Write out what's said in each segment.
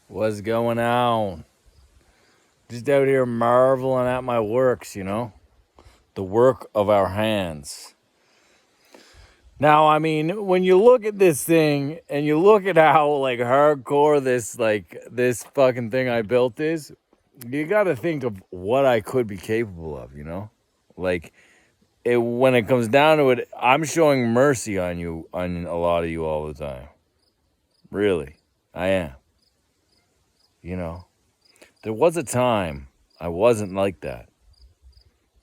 What's going on? Just out here marveling at my works, the work of our hands. Now, I mean, when you look at this thing and you look at how like hardcore this fucking thing I built is, you got to think of what I could be capable of. Like when it comes down to it, I'm showing mercy on you, on a lot of you all the time. Really, I am. You know, there was a time I wasn't like that,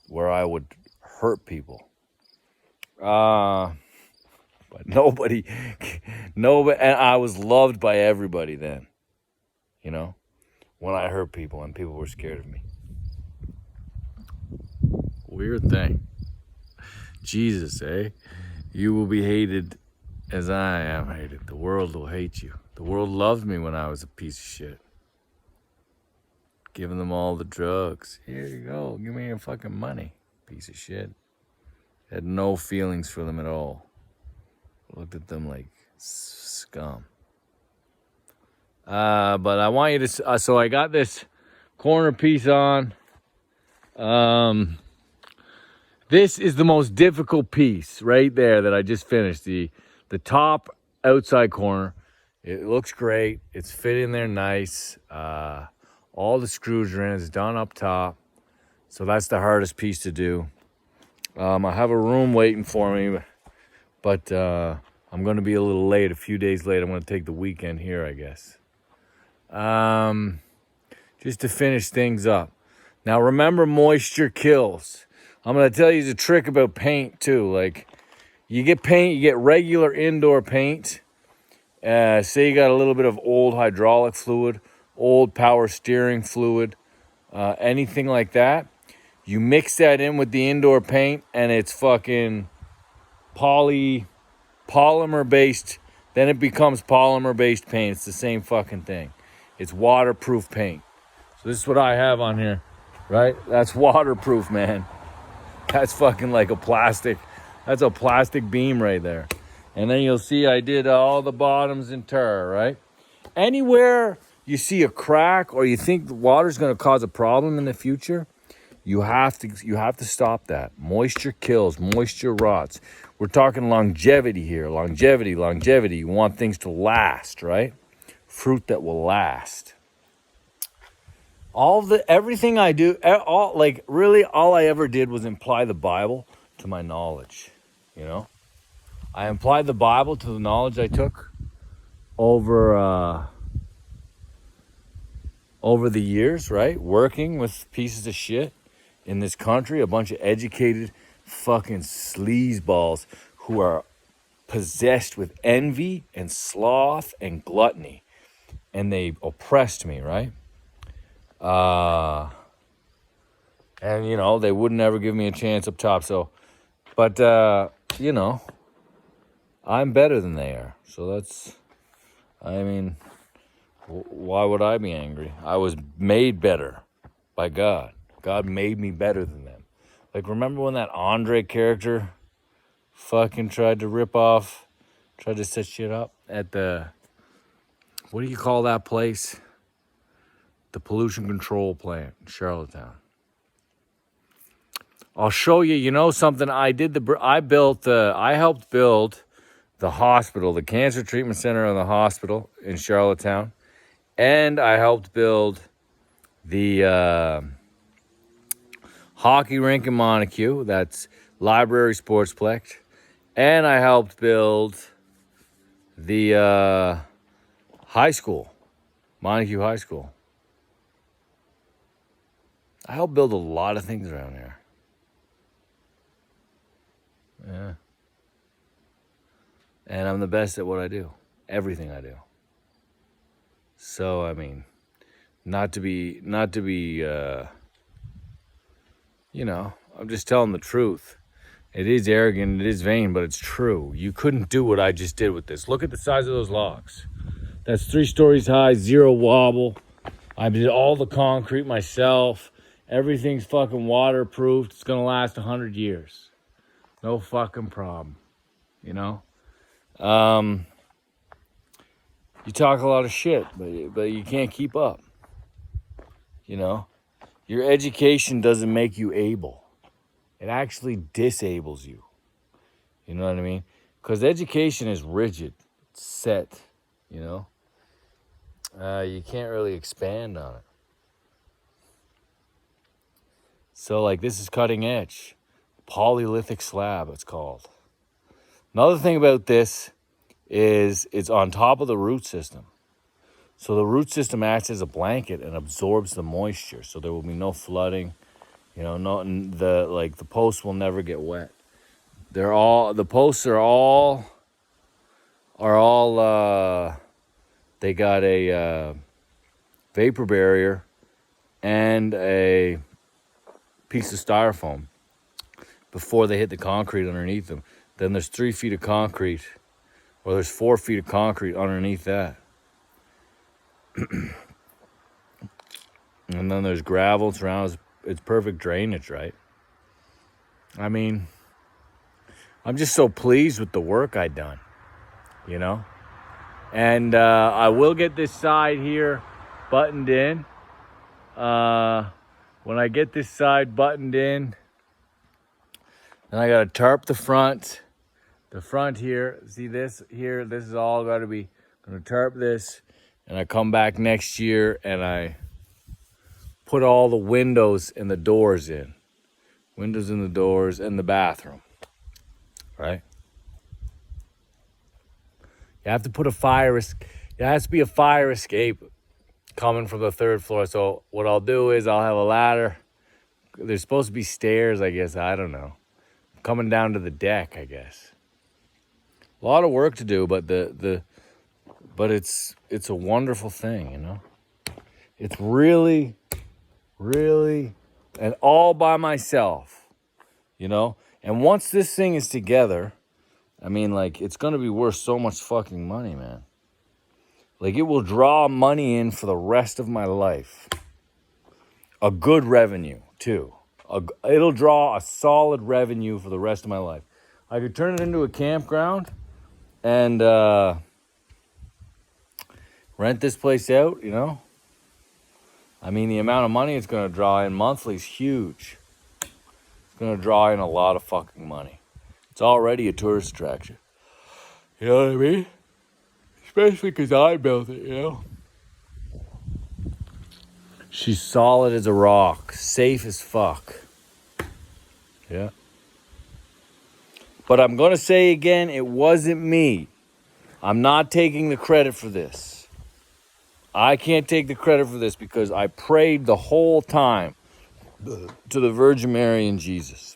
where I would hurt people. But nobody, and I was loved by everybody then, when I hurt people and people were scared of me. Weird thing. Jesus, eh? You will be hated as I am hated. The world will hate you. The world loved me when I was a piece of shit. Giving them all the drugs. Here you go. Give me your fucking money. Piece of shit. Had no feelings for them at all. Looked at them like scum. But I want you to. So I got this corner piece on. This is the most difficult piece right there that I just finished. The top outside corner. It looks great. It's fit in there nice. All the screws are in. It's done up top. So that's the hardest piece to do. I have a room waiting for me, but I'm going to be a little late, a few days late. I'm going to take the weekend here, I guess. Just to finish things up. Now, remember, moisture kills. I'm going to tell you the trick about paint, too. Like, you get paint, you get regular indoor paint. Say you got a little bit of old hydraulic fluid, old power steering fluid, anything like that. You mix that in with the indoor paint, and it's fucking polymer-based. Then it becomes polymer-based paint. It's the same fucking thing. It's waterproof paint. So this is what I have on here, right? That's waterproof, man. That's fucking like a plastic. That's a plastic beam right there. And then you'll see I did all the bottoms in tar, right? Anywhere you see a crack or you think the water's going to cause a problem in the future, you have to stop that. Moisture kills, moisture rots. We're talking longevity here. Longevity. You want things to last, right? Fruit that will last. Everything I do, all I ever did was imply the Bible to my knowledge. I applied the Bible to the knowledge I took over the years, right? Working with pieces of shit in this country, a bunch of educated fucking sleazeballs who are possessed with envy and sloth and gluttony. And they oppressed me, right? And, they wouldn't ever give me a chance up top. So, but, I'm better than they are. So why would I be angry? I was made better by God. God made me better than them. Like, remember when that Andre character fucking tried to set shit up at what do you call that place? The pollution control plant in Charlottetown. I'll show you, something I helped build the hospital, the cancer treatment center in the hospital in Charlottetown. And I helped build the hockey rink in Montague. That's Library Sportsplex. And I helped build the high school, Montague High School. I helped build a lot of things around here. Yeah. And I'm the best at what I do. Everything I do. So, not to be, I'm just telling the truth. It is arrogant, it is vain, but it's true. You couldn't do what I just did with this. Look at the size of those logs. That's 3 stories high, 0 wobble. I did all the concrete myself. Everything's fucking waterproofed. It's going to last 100 years. No fucking problem. You talk a lot of shit, but you can't keep up. You know, your education doesn't make you able. It actually disables you. You know what I mean? Because education is rigid, it's set. You know, you can't really expand on it. So, like, this is cutting edge, polyolithic slab. It's called. Another thing about this is it's on top of the root system. So the root system acts as a blanket and absorbs the moisture. So there will be no flooding. You know, the posts will never get wet. The posts are all they got a vapor barrier and a piece of styrofoam before they hit the concrete underneath them. Then there's 3 feet of concrete, or there's 4 feet of concrete underneath that. And then there's gravel surrounds. It's perfect drainage, right? I mean, I'm just so pleased with the work I done, you know? And I will get this side here buttoned in. When I get this side buttoned in, then I gotta tarp the front. The front here, see this here? This is all gonna tarp this. And I come back next year and I put all the windows and the doors in. Windows and the doors and the bathroom, right? You have to put it has to be a fire escape coming from the 3rd floor. So what I'll do is I'll have a ladder. There's supposed to be stairs, I guess. I don't know. Coming down to the deck, I guess. A lot of work to do, but but it's a wonderful thing, you know? It's really, really, and all by myself, you know? And once this thing is together, I mean, like, it's going to be worth so much fucking money, man. Like, it will draw money in for the rest of my life. A good revenue, too. It'll draw a solid revenue for the rest of my life. I could turn it into a campground and rent this place out, you know? I mean, the amount of money it's going to draw in monthly is huge. It's going to draw in a lot of fucking money. It's already a tourist attraction. You know what I mean? Especially because I built it, you know? She's solid as a rock. Safe as fuck. Yeah. But I'm going to say again, it wasn't me. I'm not taking the credit for this. I can't take the credit for this because I prayed the whole time to the Virgin Mary and Jesus.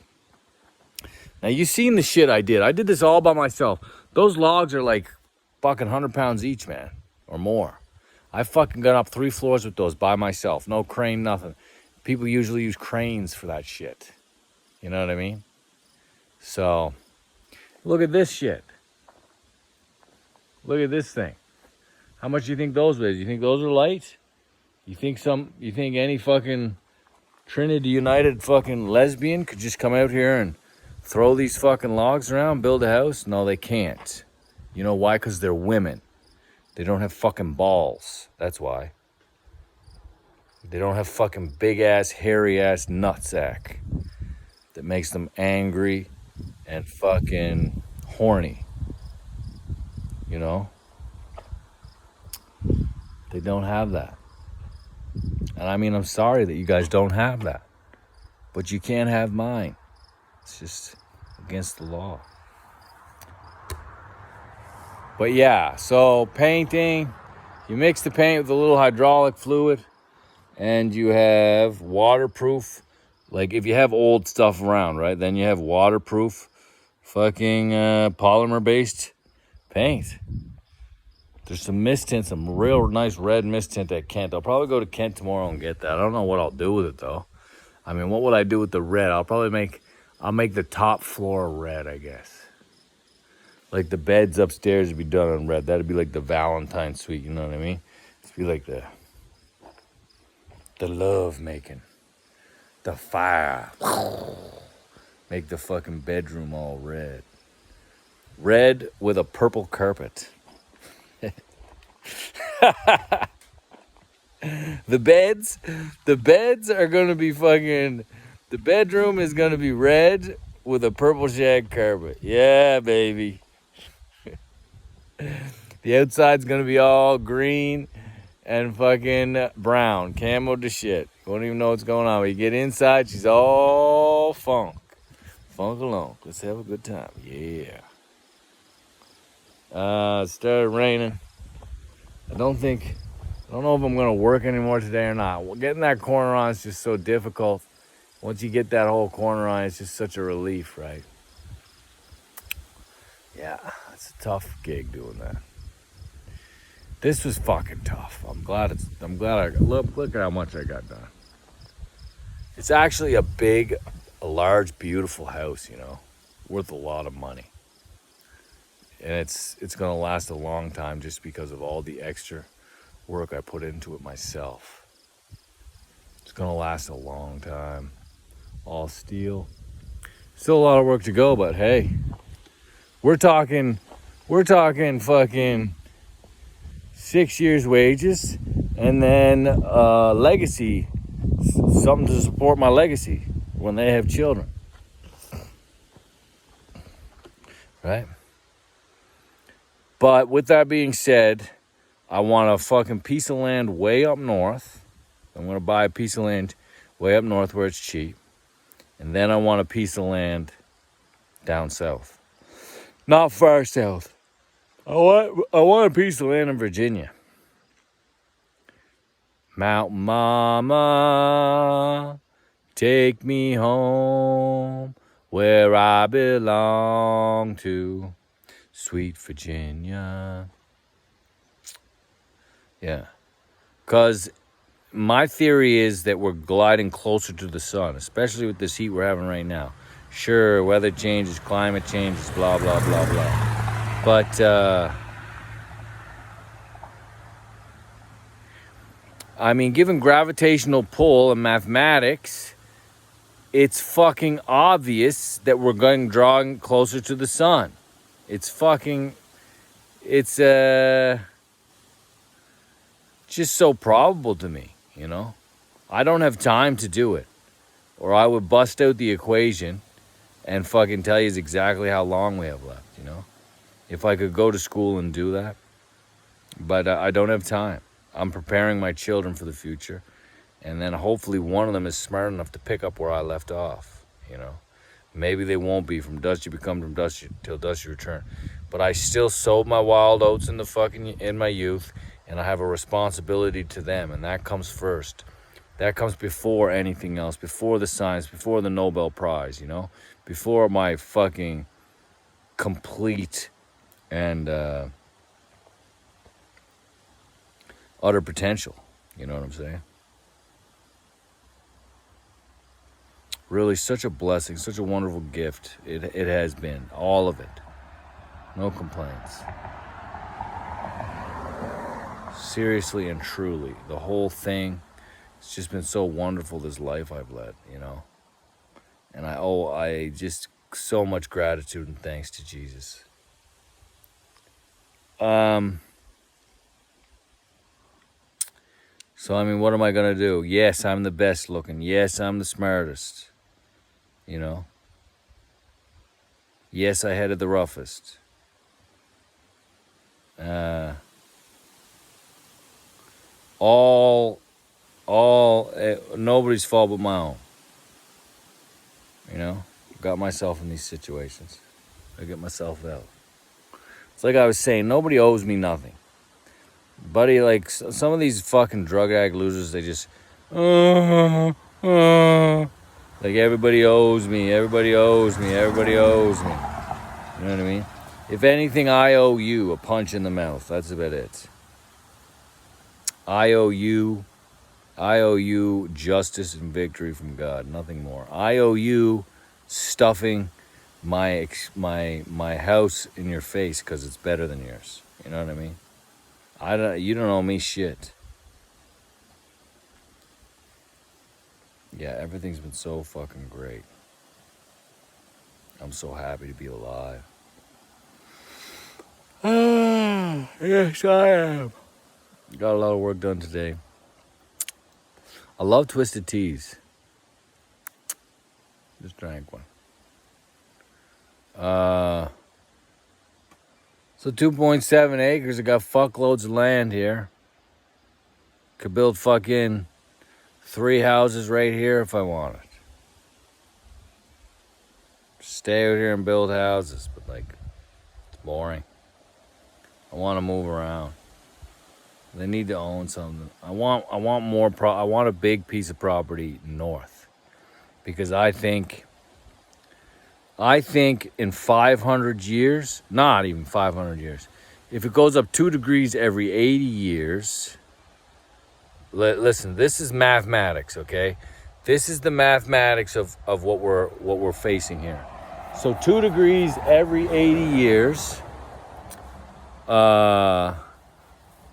Now, you've seen the shit I did. I did this all by myself. Those logs are like fucking 100 pounds each, man, or more. I fucking got up 3 floors with those by myself. No crane, nothing. People usually use cranes for that shit. You know what I mean? So, look at this shit. Look at this thing. How much do you think those weigh? You think those are light? You think any fucking Trinity United fucking lesbian could just come out here and throw these fucking logs around, build a house? No, they can't. You know why? Because they're women. They don't have fucking balls. That's why. They don't have fucking big-ass, hairy-ass nutsack that makes them angry and fucking horny. You know? They don't have that. And I mean, I'm sorry that you guys don't have that. But you can't have mine. It's just against the law. But yeah, so painting, you mix the paint with a little hydraulic fluid and you have waterproof. Like if you have old stuff around, right? Then you have waterproof fucking polymer-based paint. There's some mist tint, some real nice red mist tint at Kent. I'll probably go to Kent tomorrow and get that. I don't know what I'll do with it though. I mean, what would I do with the red? I'll make the top floor red, I guess. Like the beds upstairs would be done in red. That'd be like the Valentine suite, you know what I mean? It'd be like the love making. The fire. Make the fucking bedroom all red. Red with a purple carpet. The beds are gonna be fucking. The bedroom is gonna be red with a purple shag carpet. Yeah, baby. The outside's gonna be all green and fucking brown, camo to shit. You won't even know what's going on. When you get inside, she's all funk alone. Let's have a good time. Yeah. It started raining. I don't know if I'm gonna work anymore today or not. Well, getting that corner on is just so difficult. Once you get that whole corner on, it's just such a relief, right? Yeah, it's a tough gig doing that. This was fucking tough. I'm glad I look at how much I got done. It's actually a large, beautiful house, you know, worth a lot of money. And it's gonna last a long time just because of all the extra work I put into it myself. It's gonna last a long time. All steel. Still a lot of work to go, but hey, we're talking fucking 6 years wages and then legacy, something to support my legacy when they have children. Right? But with that being said, I want a fucking piece of land way up north. I'm going to buy a piece of land way up north where it's cheap. And then I want a piece of land down south. Not far south. I want a piece of land in Virginia. Mountain Mama, take me home where I belong to, sweet Virginia. Yeah. Because my theory is that we're gliding closer to the sun, especially with this heat we're having right now. Sure, weather changes, climate changes, blah, blah, blah, blah. But, I mean, given gravitational pull and mathematics, it's fucking obvious that we're drawing closer to the sun. It's just so probable to me, you know? I don't have time to do it. Or I would bust out the equation and fucking tell you exactly how long we have left, you know? If I could go to school and do that. But I don't have time. I'm preparing my children for the future. And then hopefully one of them is smart enough to pick up where I left off, you know? Maybe they won't be. From dust you become, from dust till dust you return. But I still sowed my wild oats in my youth. And I have a responsibility to them, and that comes first. That comes before anything else, before the science, before the Nobel Prize, you know? Before my fucking complete and utter potential, you know what I'm saying? Really, such a blessing, such a wonderful gift. It has been, all of it. No complaints. Seriously and truly, the whole thing, it's just been so wonderful, this life I've led, you know? And I just so much gratitude and thanks to Jesus. So, I mean, what am I going to do? Yes, I'm the best looking. Yes, I'm the smartest, you know? Yes, I headed the roughest. Nobody's fault but my own. You know, got myself in these situations. I get myself out. It's like I was saying, nobody owes me nothing. Buddy, like some of these fucking drug addict losers, they just, like everybody owes me, everybody owes me, everybody owes me. You know what I mean? If anything, I owe you a punch in the mouth. That's about it. I owe you justice and victory from God, nothing more. I owe you stuffing my house in your face because it's better than yours. You know what I mean? You don't owe me shit. Yeah, everything's been so fucking great. I'm so happy to be alive. Yes, I am. Got a lot of work done today. I love twisted teas. Just drank one. So 2.7 acres. I got fuckloads of land here. Could build fucking 3 houses right here if I wanted. Stay out here and build houses, but like, it's boring. I want to move around. They need to own something. I want more. I want a big piece of property north, because I think in 500 years, not even 500 years, if it goes up 2 degrees every 80 years. Listen, this is mathematics, okay? This is the mathematics of what we're facing here. So 2 degrees every 80 years.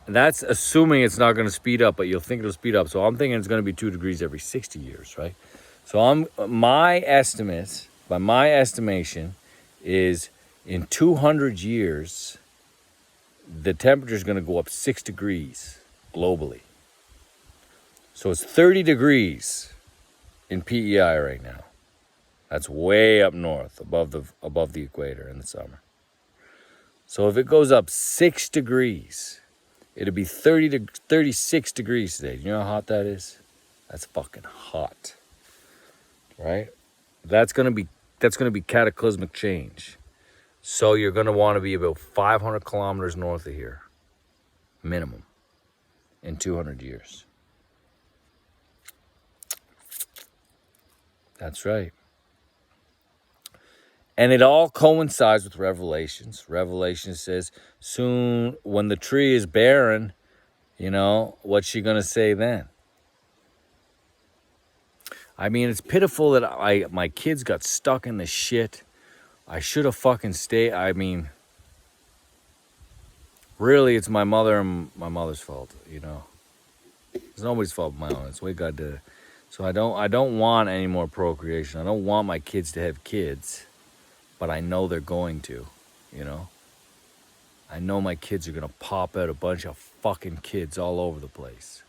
That's assuming it's not going to speed up, but you'll think it'll speed up. So I'm thinking it's going to be 2 degrees every 60 years, right? So my estimation is in 200 years, the temperature is going to go up 6 degrees globally. So it's 30 degrees in PEI right now. That's way up north, above the equator in the summer. So if it goes up 6 degrees, it'll be 30 to 36 degrees today. You know how hot that is? That's fucking hot. Right? That's gonna be cataclysmic change. So you're gonna want to be about 500 kilometers north of here, minimum, in 200 years. That's right. And it all coincides with Revelations. Revelation says, soon when the tree is barren, what's she going to say then? I mean, it's pitiful that my kids got stuck in the shit. I should have fucking stayed. I mean, really, it's my mother and my mother's fault, It's nobody's fault but my own. It's the way God did it. So I don't want any more procreation. I don't want my kids to have kids. But I know they're going to, I know my kids are going to pop out a bunch of fucking kids all over the place.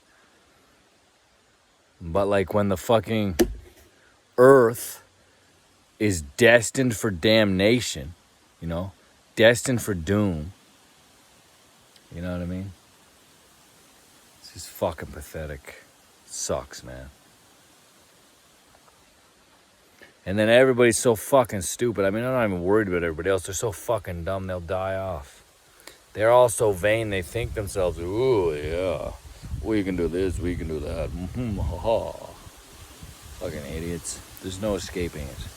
But like when the fucking earth is destined for damnation, destined for doom, you know what I mean? It's just fucking pathetic. Sucks, man. And then everybody's so fucking stupid. I mean, I'm not even worried about everybody else. They're so fucking dumb, they'll die off. They're all so vain, they think themselves, ooh, yeah, we can do this, we can do that. Fucking idiots. There's no escaping it.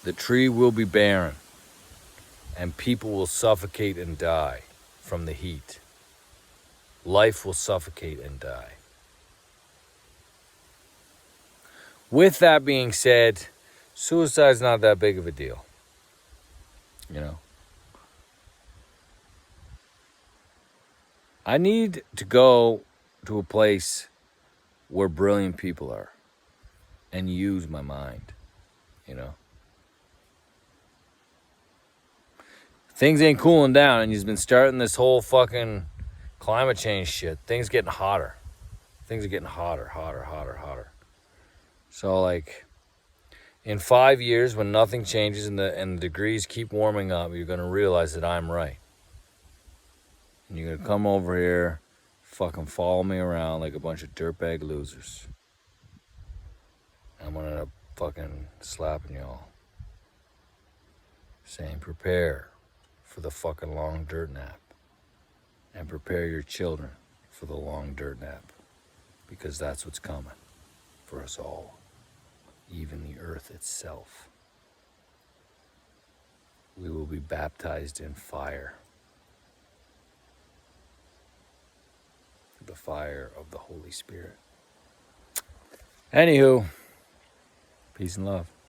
The tree will be barren, and people will suffocate and die from the heat. Life will suffocate and die. With that being said, suicide's not that big of a deal. I need to go to a place where brilliant people are and use my mind, Things ain't cooling down, and you've been starting this whole fucking climate change shit. Things getting hotter. Things are getting hotter. So like, in 5 years, when nothing changes and the degrees keep warming up, you're going to realize that I'm right. And you're going to come over here, fucking follow me around like a bunch of dirtbag losers. I'm going to fucking slapping y'all. Saying, prepare for the fucking long dirt nap. And prepare your children for the long dirt nap. Because that's what's coming for us all. Even the earth itself. We will be baptized in fire. The fire of the Holy Spirit. Anywho, peace and love.